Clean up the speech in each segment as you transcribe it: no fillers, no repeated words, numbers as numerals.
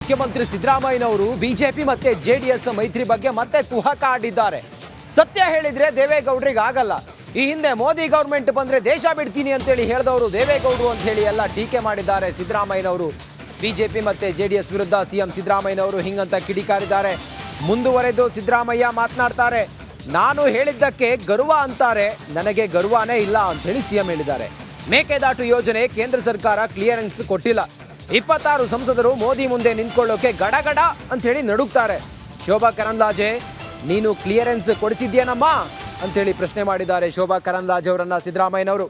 ಮುಖ್ಯಮಂತ್ರಿ ಸಿದ್ದರಾಮಯ್ಯನವರು ಬಿಜೆಪಿ ಮತ್ತೆ ಜೆಡಿಎಸ್ ಮೈತ್ರಿ ಬಗ್ಗೆ ಮತ್ತೆ ಕುಹಕ ಆಡಿದ್ದಾರೆ. ಸತ್ಯ ಹೇಳಿದ್ರೆ ದೇವೇಗೌಡರಿಗೆ ಆಗಲ್ಲ. ಈ ಹಿಂದೆ ಮೋದಿ ಗೌರ್ಮೆಂಟ್ ಬಂದ್ರೆ ದೇಶ ಬಿಡ್ತೀನಿ ಅಂತೇಳಿ ಹೇಳಿದವರು ದೇವೇಗೌಡರು ಅಂತ ಹೇಳಿ ಎಲ್ಲ ಟೀಕೆ ಮಾಡಿದ್ದಾರೆ ಸಿದ್ದರಾಮಯ್ಯನವರು. ಬಿಜೆಪಿ ಮತ್ತೆ ಜೆಡಿಎಸ್ ವಿರುದ್ಧ ಸಿಎಂ ಸಿದ್ದರಾಮಯ್ಯನವರು ಹಿಂಗಂತ ಕಿಡಿಕಾರಿದ್ದಾರೆ. ಮುಂದುವರೆದು ಸಿದ್ದರಾಮಯ್ಯ ಮಾತನಾಡ್ತಾರೆ. ನಾನು ಹೇಳಿದ್ದಕ್ಕೆ ಗರ್ವ ಅಂತಾರೆ, ನನಗೆ ಗರ್ವನೇ ಇಲ್ಲ ಅಂತ ಹೇಳಿ ಸಿಎಂ ಹೇಳಿದ್ದಾರೆ. ಮೇಕೆದಾಟು ಯೋಜನೆ ಕೇಂದ್ರ ಸರ್ಕಾರ ಕ್ಲಿಯರೆನ್ಸ್ ಕೊಟ್ಟಿಲ್ಲ. 26 ಸಂಸದರು ಮೋದಿ ಮುಂದೆ ನಿಂತ್ಕೊಳ್ಳೋಕೆ ಗಡಗಡ ಅಂತ ಹೇಳಿ ನಡುಗ್ತಾರೆ. ಶೋಭಾ ಕರಂದ್ಲಾಜೆ, ನೀನು ಕ್ಲಿಯರೆನ್ಸ್ ಕೊಡಿಸಿದ್ಯೇನಮ್ಮ ಅಂತೇಳಿ ಪ್ರಶ್ನೆ ಮಾಡಿದ್ದಾರೆ ಶೋಭಾ ಕರಂದ್ಲಾಜೆ ಅವರನ್ನ ಸಿದ್ದರಾಮಯ್ಯನವರು.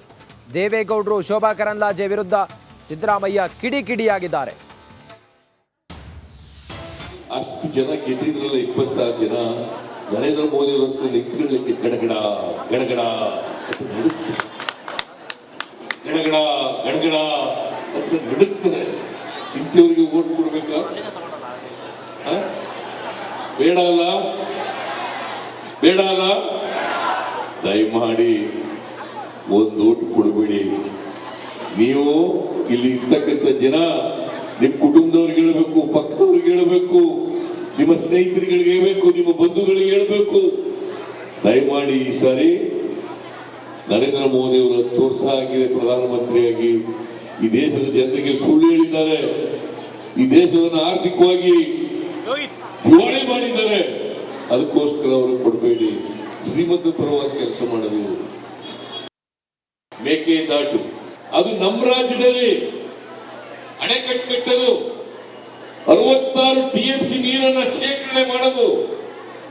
ದೇವೇಗೌಡರು ಶೋಭಾ ಕರಂದ್ಲಾಜೆ ವಿರುದ್ಧ ಸಿದ್ದರಾಮಯ್ಯ ಕಿಡಿಯಾಗಿದ್ದಾರೆ. ಅಷ್ಟು ಜನ ಗೆದ್ದಿದ್ರಲ್ಲ, 26 ಜನ ನರೇಂದ್ರ ಮೋದಿ ಅವರ ಹತ್ರ ನಿಂತ್ಕೊಳ್ಳಿಕ್ಕೆ ಗಡಗಡ ಗಡಗಡ ಗಡಗಡ ಗಡಗಡ ಅಂತ ನಡುಕ್ತಾರೆ. ಇಂಥವ್ರಿಗೆ ಓಟ್ ಕೊಡ್ಬೇಕಾ? ಬೇಡ ಅಲ್ಲ, ಬೇಡ ಅಲ್ಲ. ದಯಮಾಡಿ ಒಂದು ಓಟ್ ಕೊಡಬೇಡಿ. ನೀವು ಇಲ್ಲಿ ಇರ್ತಕ್ಕಂಥ ಜನ ನಿಮ್ಮ ಕುಟುಂಬದವ್ರಿಗೆ ಹೇಳ್ಬೇಕು, ಪಕ್ಕದವ್ರಿಗೆ ಹೇಳ್ಬೇಕು, ನಿಮ್ಮ ಸ್ನೇಹಿತರಿಗೆ ಹೇಳ್ಬೇಕು, ನಿಮ್ಮ ಬಂಧುಗಳಿಗೆ ಹೇಳ್ಬೇಕು. ದಯಮಾಡಿ ಈ ಸಾರಿ ನರೇಂದ್ರ ಮೋದಿ ಅವರು 10 ವರ್ಷ ಆಗಿದೆ ಪ್ರಧಾನಮಂತ್ರಿಯಾಗಿ. ಈ ದೇಶದ ಜನರಿಗೆ ಸುಳ್ಳು ಹೇಳಿದ್ದಾರೆ. ಈ ದೇಶವನ್ನು ಆರ್ಥಿಕವಾಗಿ ದಿವಾಳಿ ಮಾಡಿದ್ದಾರೆ. ಅದಕ್ಕೋಸ್ಕರ ಅವರು ಕೊಡಬೇಡಿ. ಶ್ರೀಮಂತ ಪರವಾಗಿ ಕೆಲಸ ಮಾಡೋದು. ಮೇಕೆದಾಟು ಅದು ನಮ್ಮ ರಾಜ್ಯದಲ್ಲಿ ಅಣೆಕಟ್ಟು ಕಟ್ಟೋದು, 66 TMC ನೀರನ್ನ ಶೇಖರಣೆ ಮಾಡೋದು,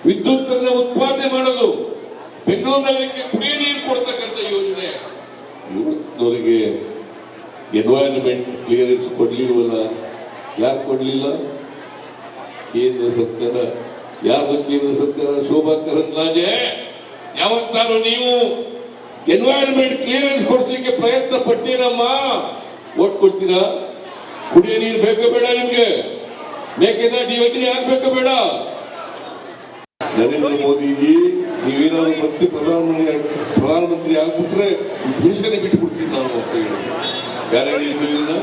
ವಿದ್ಯುತ್ ಉತ್ಪಾದನೆ ಮಾಡೋದು, ಬೆಂಗಳೂರು ನಗರಕ್ಕೆ ಕುಡಿಯ ನೀರು ಕೊಡ್ತಕ್ಕಂಥ ಯೋಜನೆ. ಇವತ್ತಿನವರಿಗೆ ಎನ್ವೈರನ್ಮೆಂಟ್ ಕ್ಲಿಯರೆನ್ಸ್ ಕೊಡ್ಲಿಲ್ವಲ್ಲ. ಯಾಕೆ ಕೊಡ್ಲಿಲ್ಲ? ಕೇಂದ್ರ ಸರ್ಕಾರ. ಯಾರ್ದು ಕೇಂದ್ರ ಸರ್ಕಾರ? ಶೋಭಾ ಕರಂದ್ಲಾಜೆ, ಯಾವತ್ತಾರು ನೀವು ಎನ್ವೈರನ್ಮೆಂಟ್ ಕ್ಲಿಯರೆನ್ಸ್ ಕೊಡ್ಲಿಕ್ಕೆ ಪ್ರಯತ್ನ ಪಟ್ಟಿರಮ್ಮ? ಓಟ್ ಕೊಡ್ತೀರಾ? ಕುಡಿಯ ನೀರು ಬೇಕೋ ಬೇಡ? ನಿಮ್ಗೆ ಮೇಕೆದಾಟು ಯೋಜನೆ ಆಗ್ಬೇಕೋ ಬೇಡ? ನರೇಂದ್ರ ಮೋದಿಜಿ, ನೀವೇನಾದ್ರು ಮತ್ತೆ ಪ್ರಧಾನಮಂತ್ರಿ ಆಗ್ಬಿಟ್ರೆ ದೇಶನೇ ಬಿಟ್ಟು ಬಿಡ್ತೀನಿ ನಾನು ಅಂತ ಹೇಳಿ ಯಾರು ಹೇಳಿದ್ರು? ಇದನ್ನ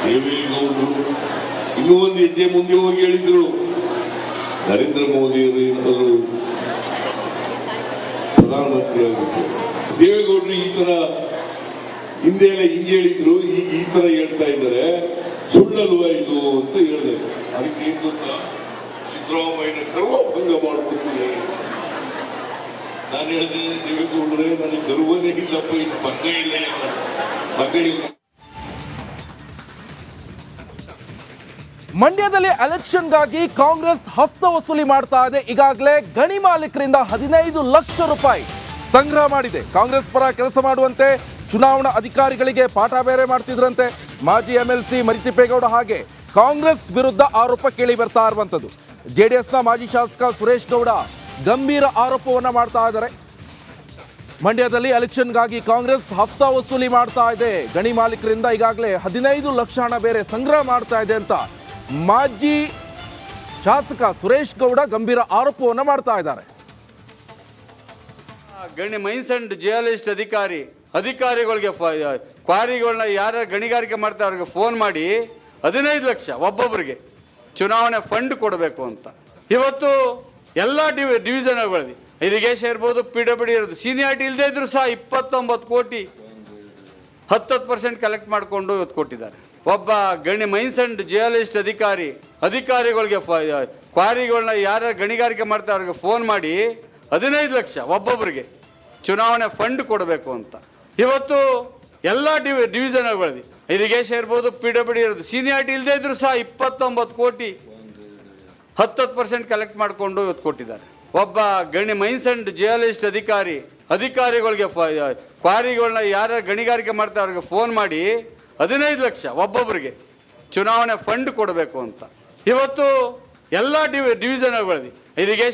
ದೇವೇಗೌಡರು ಇನ್ನೂ ಒಂದು ಹೆಜ್ಜೆ ಮುಂದೆ ಹೋಗಿ ಹೇಳಿದ್ರು. ನರೇಂದ್ರ ಮೋದಿ ಅವರು ಏನಾದ್ರು ಪ್ರಧಾನಮಂತ್ರಿ ಆಗ್ಬಿಟ್ರು. ದೇವೇಗೌಡರು ಈ ತರ ಹಿಂದೆ ಎಲ್ಲ ಹಿಂಗೆ ಹೇಳಿದ್ರು, ಈಗ ಈ ತರ ಹೇಳ್ತಾ ಇದ್ದಾರೆ. ಸುಳ್ಳಲ್ವಾ ಇದು ಅಂತ ಹೇಳಿದೆ. ಅದಕ್ಕೆ ಏನ್ ಗೊತ್ತಾ? ಸಿದ್ದರಾಮಯ್ಯನ ಗರ್ವಭಂಗ ಮಾಡ್ಕೊಡ್ತೀನಿ. ನಾನು ಹೇಳಿದೆ, ದೇವೇಗೌಡರೇ ನನಗೆ ಗರ್ವನೇ ಇಲ್ಲಪ್ಪ, ಇದು ಭಂಗ ಇಲ್ಲ, ಭಂಗ ಇಲ್ಲ. ಮಂಡ್ಯದಲ್ಲಿ ಎಲೆಕ್ಷನ್ಗಾಗಿ ಕಾಂಗ್ರೆಸ್ ಹಫ್ತಾ ವಸೂಲಿ ಮಾಡ್ತಾ ಇದೆ. ಈಗಾಗಲೇ ಗಣಿ ಮಾಲೀಕರಿಂದ 15 ಲಕ್ಷ ರೂಪಾಯಿ ಸಂಗ್ರಹ ಮಾಡಿದೆ. ಕಾಂಗ್ರೆಸ್ ಪರ ಕೆಲಸ ಮಾಡುವಂತೆ ಚುನಾವಣಾ ಅಧಿಕಾರಿಗಳಿಗೆ ಪಾಠ ಬೇರೆ ಮಾಡ್ತಿದ್ರಂತೆ. ಮಾಜಿ MLC ಮರಿತಿಪ್ಪೇಗೌಡ ಹಾಗೆ ಕಾಂಗ್ರೆಸ್ ವಿರುದ್ಧ ಆರೋಪ ಕೇಳಿ ಬರ್ತಾ ಇರುವಂಥದ್ದು. JDSನ ಮಾಜಿ ಶಾಸಕ ಸುರೇಶ್ ಗೌಡ ಗಂಭೀರ ಆರೋಪವನ್ನ ಮಾಡ್ತಾ ಇದ್ದಾರೆ. ಮಂಡ್ಯದಲ್ಲಿ ಎಲೆಕ್ಷನ್ಗಾಗಿ ಕಾಂಗ್ರೆಸ್ ಹಫ್ತಾ ವಸೂಲಿ ಮಾಡ್ತಾ ಇದೆ. ಗಣಿ ಮಾಲೀಕರಿಂದ ಈಗಾಗಲೇ 15 ಲಕ್ಷ ಹಣ ಬೇರೆ ಸಂಗ್ರಹ ಮಾಡ್ತಾ ಇದೆ ಅಂತ ಮಾಜಿ ಶಾಸಕ ಸುರೇಶ್ ಗೌಡ ಗಂಭೀರ ಆರೋಪವನ್ನ ಮಾಡ್ತಾ ಇದ್ದಾರೆ. ಗಣಿ ಮೈನ್ಸ್ ಅಂಡ್ ಜಿಯಾಲಜಿಸ್ಟ್ ಅಧಿಕಾರಿಗಳಿಗೆ ಕ್ವಾರಿಗಳನ್ನ ಯಾರ್ಯಾರು ಗಣಿಗಾರಿಕೆ ಮಾಡ್ತಾರೆ ಅವ್ರಿಗೆ ಫೋನ್ ಮಾಡಿ 15 ಲಕ್ಷ ಒಬ್ಬೊಬ್ಬರಿಗೆ ಚುನಾವಣೆ ಫಂಡ್ ಕೊಡಬೇಕು ಅಂತ. ಇವತ್ತು ಎಲ್ಲ ಡಿವಿಷನ್ಗಳಲ್ಲಿ ಇರಿಗೇಷನ್ ಇರ್ಬೋದು, PWD ಇರ್ಬೋದು, ಸೀನಿಯಾರಿಟಿ ಇಲ್ಲದೆ ಇದ್ರು ಸಹ 29 ಕೋಟಿ 10% ಕಲೆಕ್ಟ್ ಮಾಡಿಕೊಂಡು ಇವತ್ತು ಕೊಟ್ಟಿದ್ದಾರೆ. ಒಬ್ಬ ಗಣಿ ಮೈನ್ಸ್ ಅಂಡ್ ಜಿಯಾಲಜಿಸ್ಟ್ ಅಧಿಕಾರಿಗಳಿಗೆ ಕ್ವಾರಿಗಳನ್ನ ಯಾರ್ಯಾರು ಗಣಿಗಾರಿಕೆ ಮಾಡ್ತಾರೆ ಅವ್ರಿಗೆ ಫೋನ್ ಮಾಡಿ 15 ಲಕ್ಷ ಒಬ್ಬೊಬ್ಬರಿಗೆ ಚುನಾವಣೆ ಫಂಡ್ ಕೊಡಬೇಕು ಅಂತ. ಇವತ್ತು ಎಲ್ಲ ಡಿವಿಷನ್ಗಳಲ್ಲಿ ಇರಿಗೇಷನ್ ಇರ್ಬೋದು, PWD ಇರ್ಬೋದು, ಸೀನಿಯಾರಿಟಿ ಇಲ್ಲದೆ ಇದ್ರು ಸಹ 29 ಕೋಟಿ 10% ಕಲೆಕ್ಟ್ ಮಾಡಿಕೊಂಡು ಇವತ್ತು ಕೊಟ್ಟಿದ್ದಾರೆ. ಒಬ್ಬ ಗಣಿ ಮೈನ್ಸ್ ಅಂಡ್ ಜಿಯಾಲಜಿಸ್ಟ್ ಅಧಿಕಾರಿಗಳಿಗೆ ಕ್ವಾರಿಗಳನ್ನ ಯಾರ್ಯಾರು ಗಣಿಗಾರಿಕೆ ಮಾಡ್ತಾರೆ ಅವ್ರಿಗೆ ಫೋನ್ ಮಾಡಿ 15 ಲಕ್ಷ ಒಬ್ಬೊಬ್ಬರಿಗೆ ಚುನಾವಣೆ ಫಂಡ್ ಕೊಡಬೇಕು ಅಂತ. ಇವತ್ತು ಎಲ್ಲ ಡಿವಿಷನ್ಗಳಲ್ಲಿ ಇರಿಗೇಷನ್